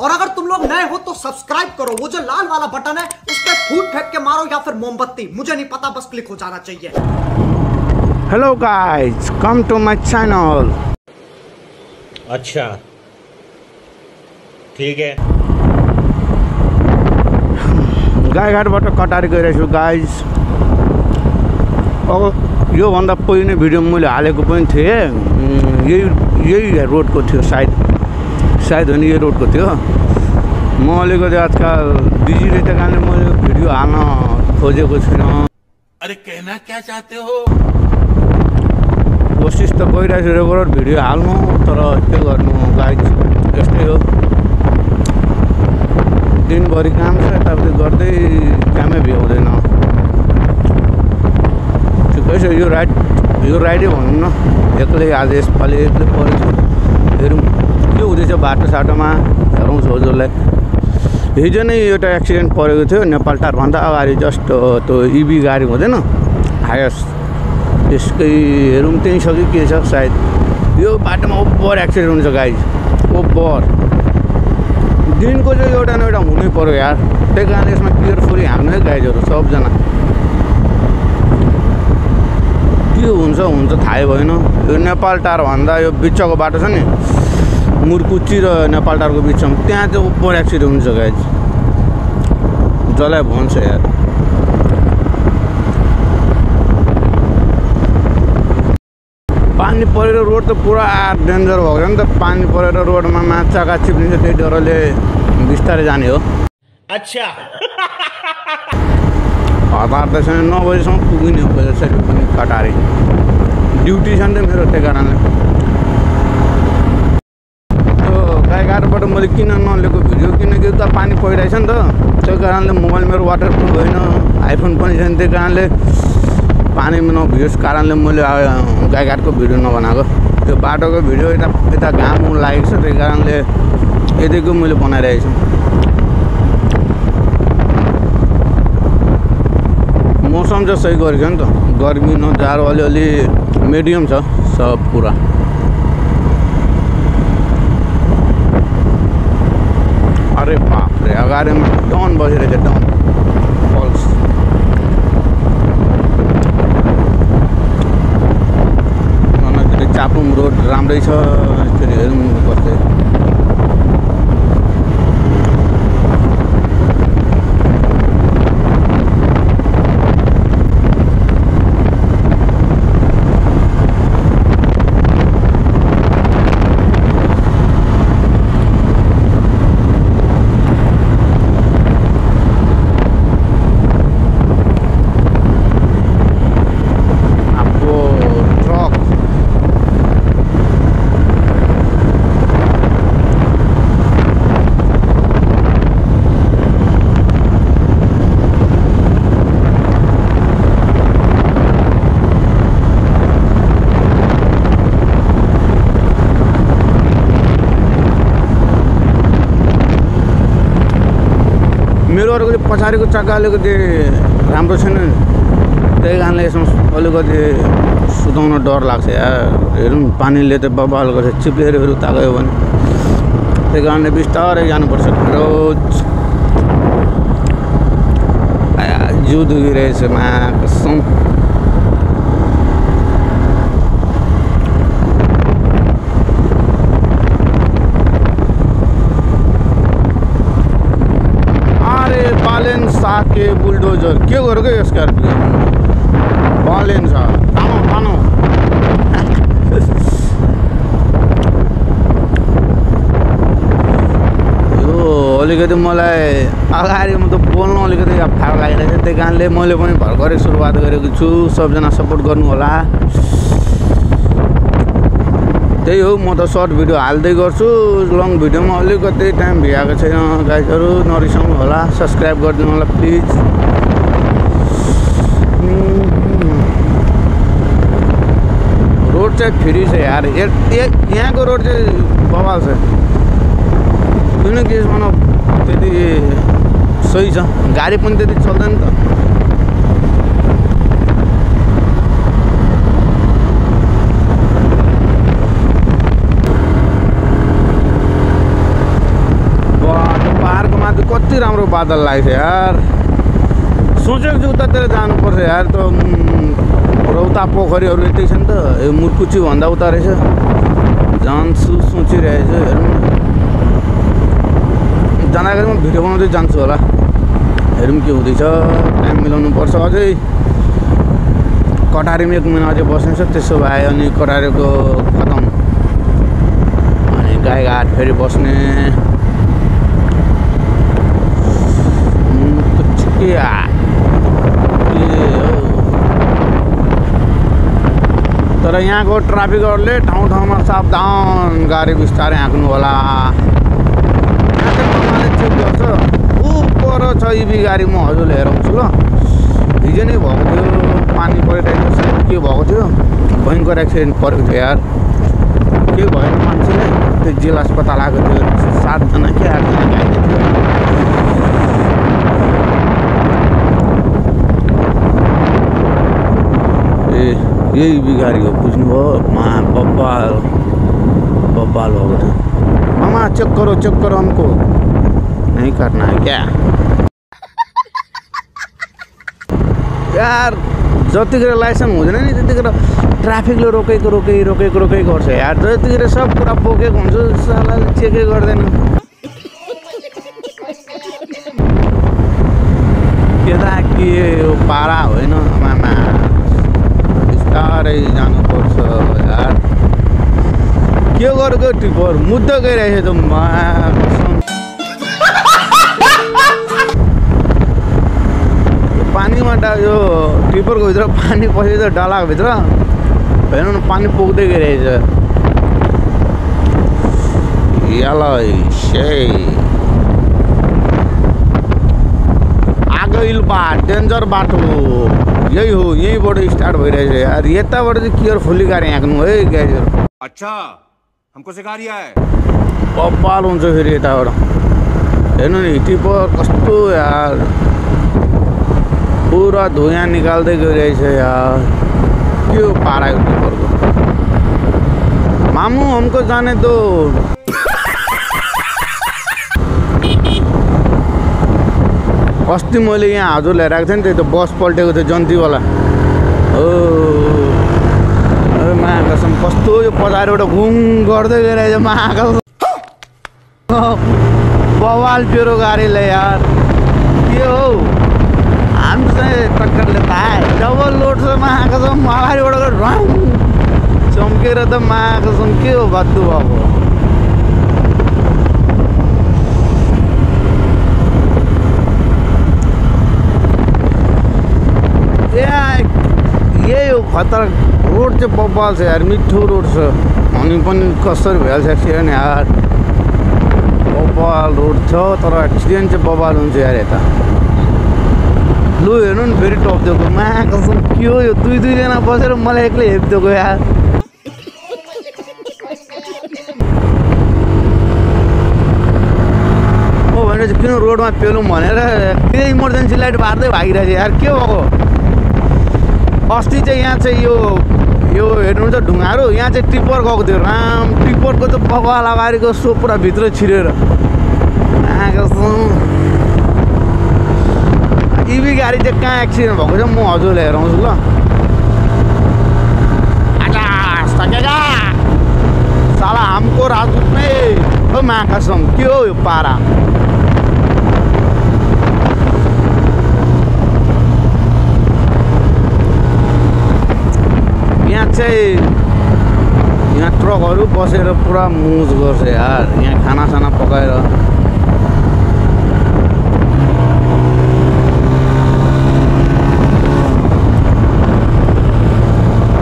और अगर तुम लोग नए हो तो सब्सक्राइब करो, वो जो लाल वाला बटन है उस पर फूट फेंक के मारो या फिर मोमबत्ती, मुझे नहीं पता, बस क्लिक हो जाना चाहिए। Hello guys, come to my channel. अच्छा ठीक है। गाईघाटबाट कटारी गइरहेछु गाइस। अब योभन्दा पहिले नै भिडियो मैले हालेको पनि थिएँ। यही रोडको थियो, सायद हो नि, यही रोडको थियो। म अलिकति आजकल बिजी रहेको कारणले मैले भिडियो हाल्न खोजेको छुइनँ। अरे कहना क्या चाहते हो? कोसिस त गरिरहेको छु रेगुलर भिडियो हाल्नु, तर के गर्नु गाइस, यस्तै हो। दिनभरि काम छ, यताउति गर्दै कामै भ्याउँदैन। ठिकै छ, यो राइडै भनौँ न। एक्लै आज यसपालि एक्लै परेछु। हेरौँ के हुँदैछ बाटो साटोमा, हेरौँ जोजोलाई। हिजो नै एउटा एक्सिडेन्ट परेको थियो नेपाल टारभन्दा अगाडि, जस्ट त्यो इभी गाडी हुँदैन हायस, त्यसकै हेरौँ त्यहीँ छ कि के छ सायद। यो बाटोमा ओभर एक्सिडेन्ट हुन्छ गाइस, ओभर। दिनको चाहिँ एउटा न एउटा हुनै पऱ्यो यार, त्यही कारण यसमा केयरफुली हाँक्नु है गाइजहरू सबजना। के हुन्छ थाहै भएन। यो नेपाल टारभन्दा यो बिचको बाटो छ नि, मुरकुच्ची र नेपाल टारको बिचमा, त्यहाँ चाहिँ ओभर एक्सिडेन्ट हुन्छ गाइज, जसलाई भन्छ यार। पानी परेर रोड त पुरा डेन्जर भएको छ नि त। पानी परेर रोडमा माछाका चिप्लिन्छ, त्यही डरले बिस्तारै जाने हो। अच्छा हतार त छैन, 9 बजीसम्म पुगिने हो जसरी पनि कटारी। ड्युटी छ नि त मेरो, त्यही कारणले। त्यो गाईघाटबाट मैले किन नलिएको भिडियो, किनकि उता पानी परिरहेछ नि त, त्यही कारणले मोबाइल मेरो वाटर प्रुफ होइन, आइफोन पनि छैन, त्यही कारणले पानीमा नभियोस् कारणले मैले गाईघाटको भिडियो नबनाएको। त्यो बाटोको भिडियो यता घाम लागेको छ, त्यही कारणले यतिको मैले बनाइरहेको छु। मौसम चाहिँ सही गरेको छ नि त, गर्मी न जाडो, अलिअलि मिडियम छ सब कुरा। अरे बापरे, अगाडिमा डन बसिरहेछ, डन फल्स। चापुम रोड राम्रै छ, यसरी हेरौँ कस्तै। मेरो अरूको पछाडिको चक्का अलिकति राम्रो छैन, त्यही कारणले यसमा अलिकति सुधाउन डर लाग्छ यार। हेरौँ पानीले त बबाल गर्छ, चिप्लेरहरू तागयो भने, त्यही कारणले बिस्तारै जानुपर्छ। रोज जिउ दुखिरहेछ मा कसम। बालेन साके बुलडोजर के गरेको यो स्कर्पियो बालेन छ तानो यो अलिकति मलाई अगाडिमा त बोल्नु अलिकति अप्ठ्यारो लागिरहेको छ, त्यही कारणले मैले पनि भर्खरै सुरुवात गरेको छु। सबजना सपोर्ट गर्नु होला। त्यही हो, म त सर्ट भिडियो हाल्दै गर्छु, लङ भिडियोमा अलिकति टाइम भ्याएको छैन गाइजहरू, नरिसाउनु होला। सब्सक्राइब गरिदिनु होला प्लिज। रोड चाहिँ फ्री छ यार, यहाँको रोड चाहिँ बवाल छ, किनकि यसमा त्यति सही छ, गाडी पनि त्यति चल्दैन नि त। साह्रो बादल लाग्छ यार। सोचेको छु उतातिर जानुपर्छ यार। त रौता पोखरीहरू यतै छ नि त, यो मुर्कुची भन्दा उता रहेछ। जान्छु सोचिरहेछ। हेरौँ जाँदाखेरि म भिडियो बनाउँदै जान्छु होला। हेरौँ के हुँदैछ। टाइम मिलाउनु पर्छ। अझै कटारीमा 1 महिना अझै बस्ने छ। त्यसो भए अनि कटारीको खतम, अनि गाईघाट फेरि बस्ने। तर यहाँको ट्राफिकहरूले ठाउँ ठाउँमा सावधान गाडी बिस्तारै हाँक्नु होला। यहाँ चाहिँ मजाले चेक गर्छ। ऊ पर छ इभी गाडी, म हजुरले हेराउँछु ल। हिजो नै भएको थियो, पानी परिरहेको छ, के भएको थियो, भयङ्कर एक्सिडेन्ट परेको थियो यार। के भएन मान्छेले, त्यो जेल अस्पताल आएको थियो। 7 जना कि 8 जना घाइते थियो। यही बिगारी हो, बुझ्नुभयो। बब्बाल भएको थियो। मामा चेक करो हमको, नहीं करना है क्या यार। जतिखेर लाइसेन्स हुँदैन नि त्यतिखेर ट्राफिकले रोकेको गर्छ यार। जतिखेर सब कुरा बोकेको हुन्छ सालाले चेकै गर्दैन। केटा के यो पारा होइन मामा, बिस्तारै जानुपर्छ यार। के गरेको टिपर मुद्दा गइरहेछ त। पानीमा यो टिपरको भित्र पानी पसेको डालाको भित्र हेर्नु न, पानी पुग्दै गइरहेछ। आगैल बाट डेन्जर बाटो यही हो, यहीँबाट स्टार्ट भइरहेछ यार। यताबाट चाहिँ केयरफुल्ली गाडी हाँक्नु है गाडीहरू। अच्छा हमको सिखा रिया है। बब्बाल हुन्छ फेरि यताबाट। हेर्नु नि टिपर कस्तो यार, पुरा धुइँ निकाल्दै गइरहेछ यार। के हो पारा यो टिपरको। मामु हमको जाने दो। अस्ति मैले यहाँ हजुर ल्याएर आएको थिएँ नि, त्यही त बस पल्टेको थियो जन्तीवाला। हो महाकसम कस्तो यो पछाडिबाट घुम गर्दै गइरहेछ महाकसम। बवाल पेरो गाडीले यार। के हो हामी चाहिँ टक्करले पाए डबल लोड छ महाकसम। अगाडिबाट रङ चम्केर त महाकसम के हो भद्दु भएको। यही हो खतरा रोड चाहिँ बब्बाल छ यार। मिठो रोड छ अनि पनि कसरी भइहाल्छ एक्सिडेन्ट यार। बब्बाल रोड छ तर एक्सिडेन्ट चाहिँ बब्बाल हुन्छ यार यता। लु हेर्नु नि फेरि टपिदिएको महाकसम। के हो यो 2 जना बसेर मलाई एक्लै हेपिदिएको यार। म भनेपछि किन रोडमा पेलौँ भनेर त्यही इमर्जेन्सी लाइट बार्दै भागिरहेछ यार। के भएको। अस्ति चाहिँ यहाँ चाहिँ यो हेर्नुहुन्छ ढुङ्गाहरू, यहाँ चाहिँ टिप्पर गएको थियो। राम टिप्परको त बगाल अगाडिको सो पुरा भित्र छिरेर इभी गाडी चाहिँ कहाँ एक्सिडेन्ट भएको छ म हजुरलाई हेराउँछु ल। साला हमको राजदूत नै हो महाकसम। के हो यो पारा। यहाँ ट्रकहरू बसेर पुरा मुज गर्छ यार। यहाँ खानासाना पकाएर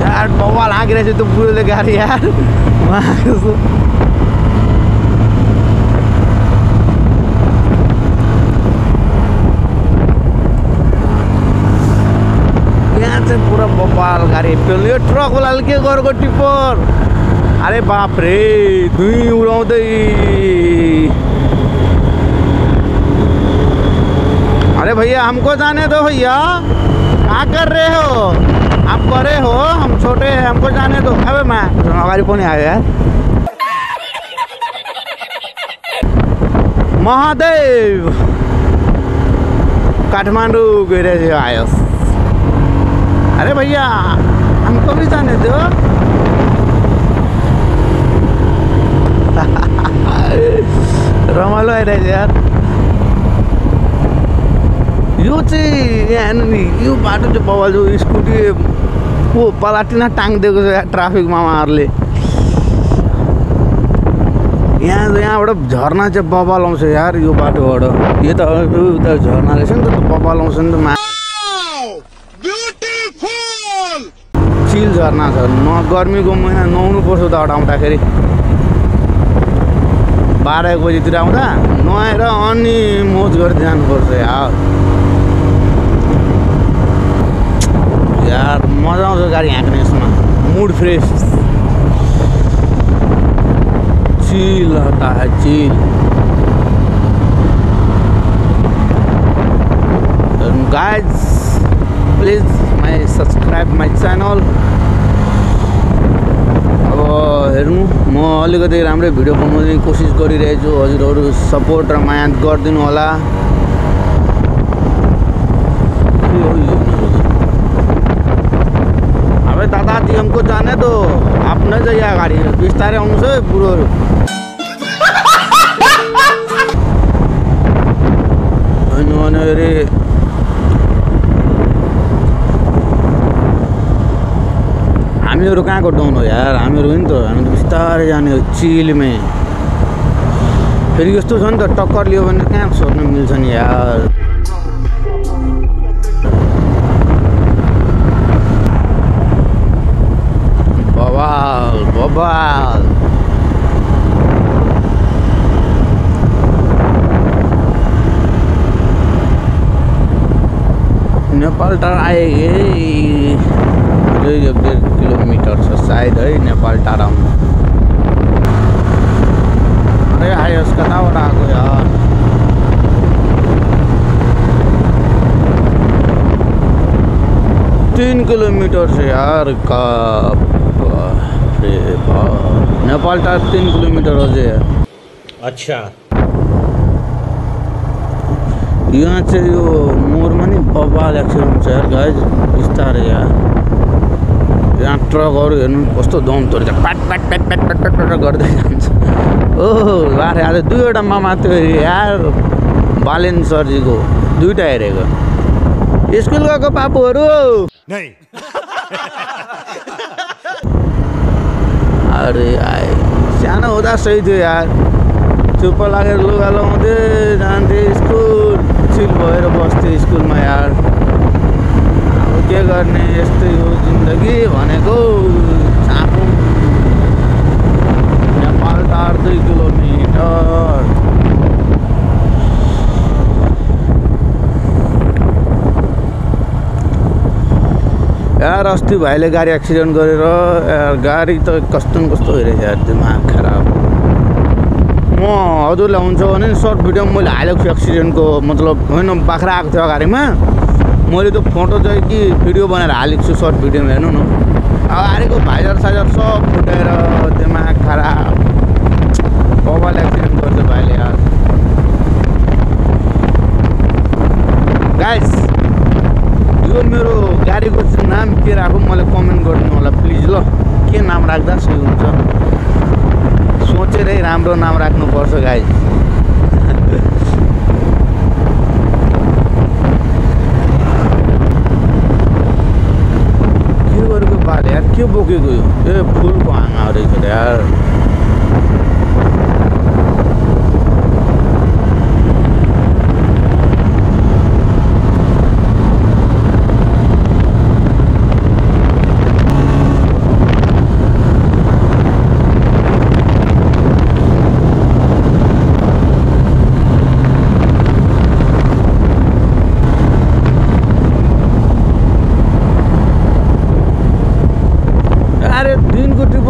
यार बवाल हाँकिरहेछ त्यो बुढोले गाडी यार। यहाँ चाहिँ पुरा बवाल गाडी पेल्नु। यो ट्रकवालाले के गरेको टिप्पर। अरे बाप रे धुइँ उडाउँदै। अरे भैया हमको जाने दो भैया, क्या कर रहे हो आप। बड़े हो हम छोटे हैं, हमको जाने दो। अबे मैं अगाडि पनि आयो यार। महादेव काठमाडौँ गइरहेको आयो। अरे भैया हमको भी जाने दो। रमाइलो आइरहेछ यार। यो चाहिँ यहाँ हेर्नु नि, यो बाटो चाहिँ बवाल जो स्कुटी को पलाटिना टाङ्दिएको छ ट्राफिकमा उहाँहरूले। यहाँबाट झर्ना चाहिँ बवाल आउँछ यार यो बाटोबाट। यो त उता झर्ना रहेछ नि त, बवाल आउँछ नि त। चिल झर्ना छ। गर्मीको महिना नुहाउनु पर्छ उताबाट आउँदाखेरि। 12-1 बजीतिर आउँदा नुहाएर अनि मोज गर्दै जानुपर्छ यार। यार मजा आउँछ गाडी हाँक्ने यसमा, मुड फ्रेस। चिल होता है chill. Guys please subscribe my channel. अब हेर्नु म अलिकति राम्रै भिडियो बनाउने कोसिस गरिरहेको छु। हजुरहरू सपोर्ट र माया गरिदिनु होला। अबे दादा जी हमको जाने दो, आप न जाइए गाडी, बिस्तारै आउनुहोस् है बुढोहरू। भने अरे हामीहरू कहाँको डाउन हो यार, हामीहरू हो नि त। हामी त बिस्तारै जाने हो चिलमै। फेरि यस्तो छ नि त, टक्कर लियो भने कहाँ सोध्न मिल्छ नि यार। बवाल बवाल। नेपाल टाढा आए 1.5 किलोमिटर छ सायद है नेपाल टाढा। अरे आयोस् कताबाट आएको यार। तीन किलोमिटर छ यार का। नेपाल टाढा 3 किलोमिटर अझै। अच्छा यहाँ चाहिँ यो मोडमा नि बवाल एक्सिडेन्ट हुन्छ यार गाइज। बिस्तारै यार। यहाँ ट्रकहरू हेर्नु कस्तो दमहरू छ, पाट पाट पाट पाट पाट पाट पाट गर्दै जान्छ। ओहो बारे आज 2वटा मामा थियो यार। बालेन सरजीको 2टा हेरेको। स्कुल गएको पापुहरू नहीं। अरे आए सानो हुँदा सही थियो यार। चुप्प लागेर लुगा लगाउँदै जान्थे स्कुल। चिल भएर बस्थ्यो स्कुलमा यार। अब के गर्ने, यस्तै हो जिन्दगी भनेको। चाँपो नेपाल टाढा 2 किलोमिटर। यार अस्ति भाइले गाडी एक्सिडेन्ट गरेर यार, गाडी त कस्तो न कस्तो भइरहेछ यार, दिमाग खराब। म हजुरलाई हुन्छ भने सर्ट भिडियो मैले हालेको छु एक्सिडेन्टको। मतलब होइन, बाख्रा आएको थियो अगाडिमा। मैले त्यो फोटो चाहिँ कि भिडियो बनाएर हालेको छु सर्ट भिडियोमा। हेर्नु न अगाडिको भाइजर साइजर सब फुटेर दिमाग खराब। बवाल एक्सिडेन्ट गर्छ भाइले यार। गाइस यो मेरो गाडीको चाहिँ नाम के राखौँ मलाई कमेन्ट गरिदिनु होला प्लिज ल। के नाम राख्दा सही हुन्छ सोचेरै राम्रो नाम राख्नुपर्छ गाइस। के गरेको बाल यार, के बोकेको यो? ए फुलको हाँगा रहेछ यार।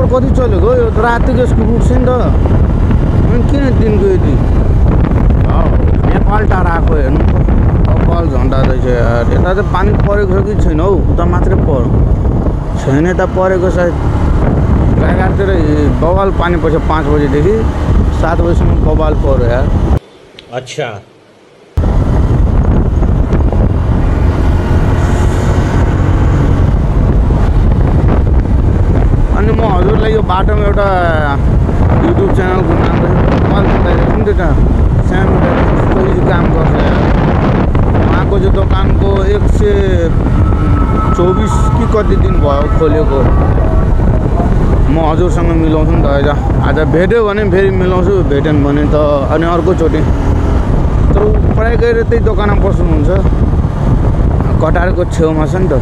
कति चलेको यो त रातिको यसको रुट छ नि त। अनि किन दिनको यति नेपाल टाढा आएको हेर्नु कपाल झन्डा रहेछ यार। यता त पानी परेको छ कि छैन हौ? उता मात्रै छैन, यता परेको सायद। गाईघाटतिर बवाल पानी पर्छ 5 बजीदेखि 7 बजीसम्म बवाल पऱ्यो यार। अच्छा बाटोमा एउटा युट्युब च्यानलको नाम रहेछ नि त्यो सानो कहिले काम गर्छ यार। उहाँको चाहिँ दोकानको 124 कि कति दिन भयो खोलेको। म हजुरसँग मिलाउँछु नि त आज भेट्यो भने फेरि मिलाउँछु, भेटेन भने त अनि अर्कोचोटि। तर प्रायः गएर त्यही दोकानमा बस्नुहुन्छ, कटारको छेउमा छ नि त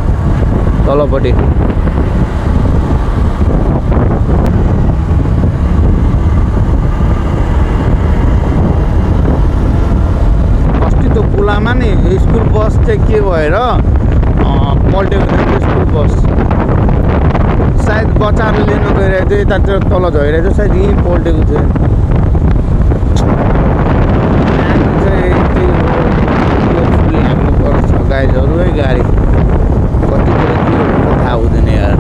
तलपट्टि। अस्ति त पुलामा नि स्कुल बस चाहिँ के भएर पल्टेको थियो स्कुल बस, सायद बच्चाहरू लिन गइरहेको थियो, यतातिर तल झरिरहेको थियो, सायद यहीँ पल्टेको थियो। गाइजहरू गाडी कति के हुन्छ थाहा हुँदैन यार।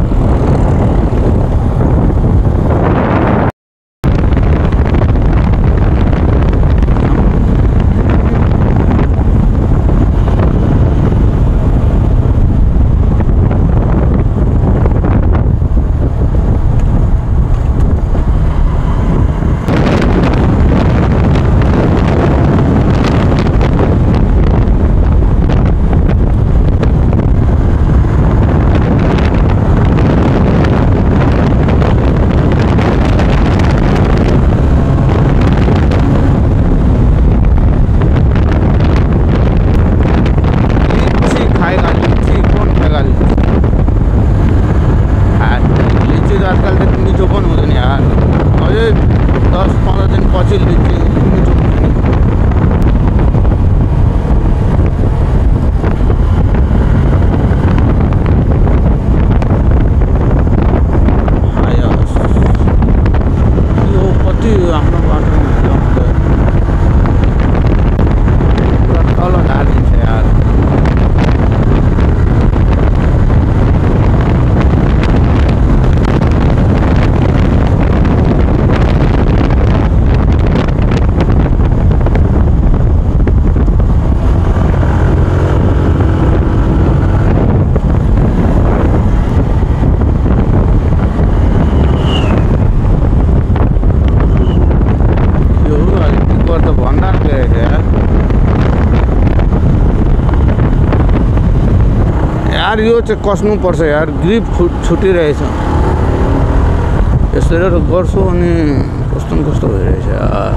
यार यो चाहिँ कस्नुपर्छ यार, ग्रिप छुटिरहेछ। यसरी गर्छु अनि कस्तो न कस्तो भइरहेछ यार।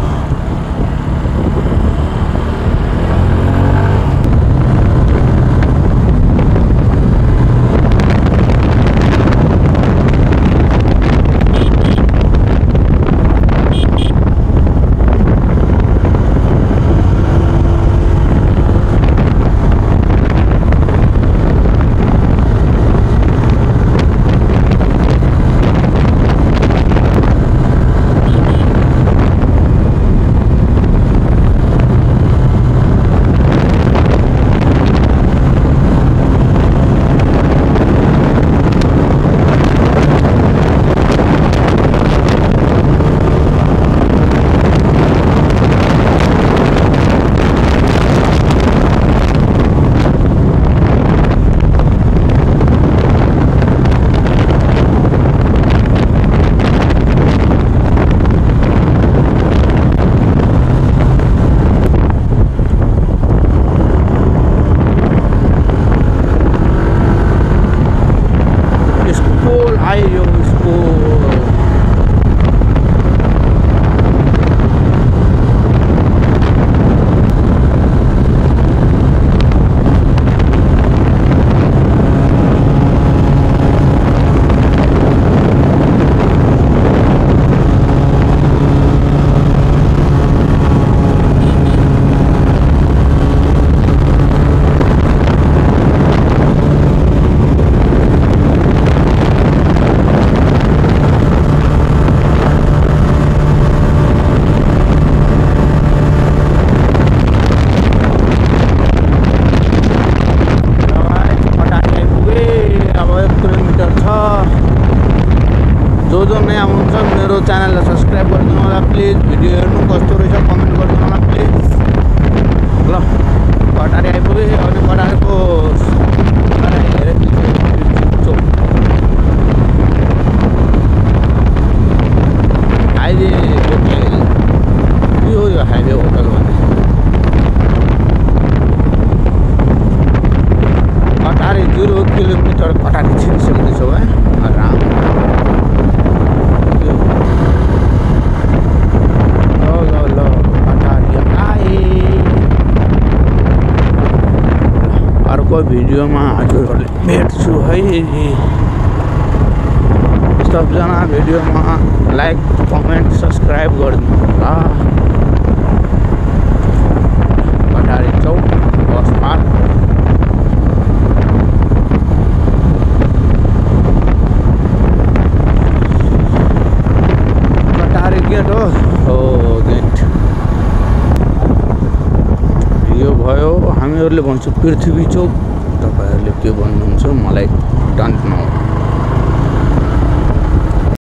अर्को भिडियोमा हजुरहरूले भेट्छु है। सबजना भिडियोमा लाइक कमेन्ट सब्सक्राइब गरिदिनु होला। कटारी चौक बस पार्क कटारी गेट हो गेट यो भयो। हामीहरूले भन्छौँ पृथ्वी चौक, तपाईँहरूले के भन्नुहुन्छ मलाई डोन्ट नो।